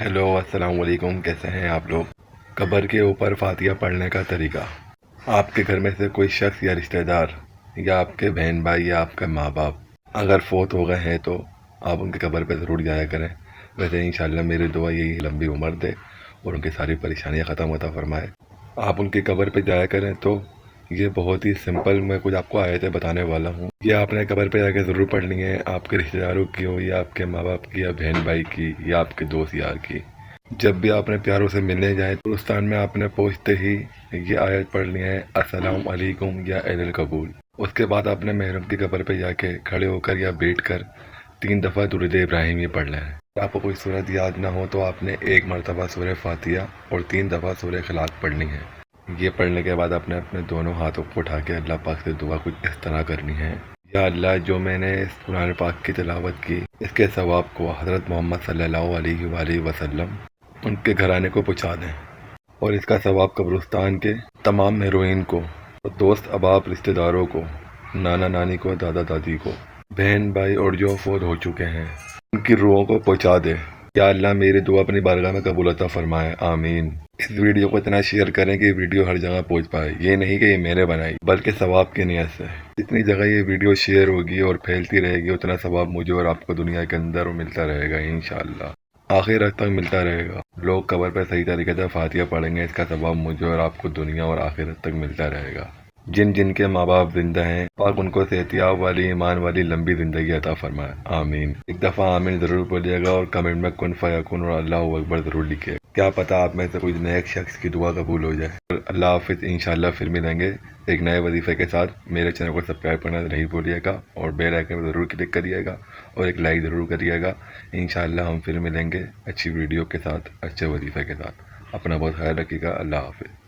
Hello अस्सलाम वालेकुम। कैसे हैं आप लोग। कब्र के ऊपर फातिहा पढ़ने का तरीका। आपके घर में से कोई शख्स या रिश्तेदार या आपके बहन भाई या आपके माँ बाप अगर फोत हो गए हैं तो आप उनके कब्र पे ज़रूर जाया करें। वैसे इंशाल्लाह मेरी दुआ यही लंबी उम्र दे और उनकी सारी परेशानियाँ ख़त्म होता फरमाए। आप उनकी कब्र पे जाया करें तो ये बहुत ही सिंपल मैं कुछ आपको आयतें बताने वाला हूँ। ये आपने कब्र पे जाके ज़रूर पढ़नी है, आपके रिश्तेदारों की हो या आपके माँ बाप की या बहन भाई की या आपके दोस्त यार की। जब भी आपने प्यारों से मिलने जाए तो उस स्थान में आपने पहुँचते ही ये आयत पढ़नी है, अस्सलाम वालेकुम या अहल कबूल। उसके बाद आपने महरम की कब्र पे जाके खड़े होकर या बैठ कर 3 दफ़ा दुरूद इब्राहिम ये पढ़ना है। अगर आपको कोई सूरत याद ना हो तो आपने 1 मरतबा सूरह फातिहा और 3 दफ़ा सूरह इखलास पढ़नी है। ये पढ़ने के बाद आपने अपने दोनों हाथों को उठा के अल्लाह पाक से दुआ कुछ इस तरह करनी है, या अल्लाह जो मैंने इस कुरान पाक की तिलावत की इसके सवाब को हज़रत मोहम्मद सल्लल्लाहु अलैहि वसल्लम उनके घराने को पहुँचा दें और इसका सवाब कब्रिस्तान के तमाम महरूइन को और दोस्त अहबाब रिश्तेदारों को, नाना नानी को, दादा दादी को, बहन भाई और जो फौत हो चुके हैं उनकी रूहों को पहुँचा दे। या अल्लाह मेरी दुआ अपनी बारगाह में कबूल अता फरमाए, आमीन। इस वीडियो को इतना शेयर करें कि वीडियो हर जगह पहुंच पाए। ये नहीं कि ये मैंने बनाई बल्कि सवाब की नीयत से। जितनी जगह ये वीडियो शेयर होगी और फैलती रहेगी उतना सवाब मुझे और आपको दुनिया के अंदर मिलता रहेगा इंशाअल्लाह। आखिरत तक मिलता रहेगा। लोग कब्र पर सही तरीके से फातिहा पढ़ेंगे, इसका सवाब मुझे और आपको दुनिया और आखिरत तक मिलता रहेगा। जिन जिनके माँ बाप जिंदा हैं पाक उनको सेहतियाब वाली, ईमान वाली लंबी ज़िंदगी अता फरमाए, आमीन। एक दफ़ा आमीन ज़रूर बोलिएगा और कमेंट में कुन फयकुन और अल्लाहु अकबर ज़रूर लिखिए। क्या पता आप में से कोई नए शख्स की दुआ कबूल हो जाए। अल्लाह हाफिज़। इंशाअल्लाह फिर मिलेंगे एक नए वजीफ़े के साथ। मेरे चैनल को सब्सक्राइब करना नहीं भूलिएगा और बेल आइकन पर ज़रूर क्लिक करिएगा और एक लाइक ज़रूर करिएगा। इंशाअल्लाह हम फिर मिलेंगे अच्छी वीडियो के साथ, अच्छे वजीफ़े के साथ। अपना बहुत ख्याल रखिएगा। अल्लाह हाफिज़।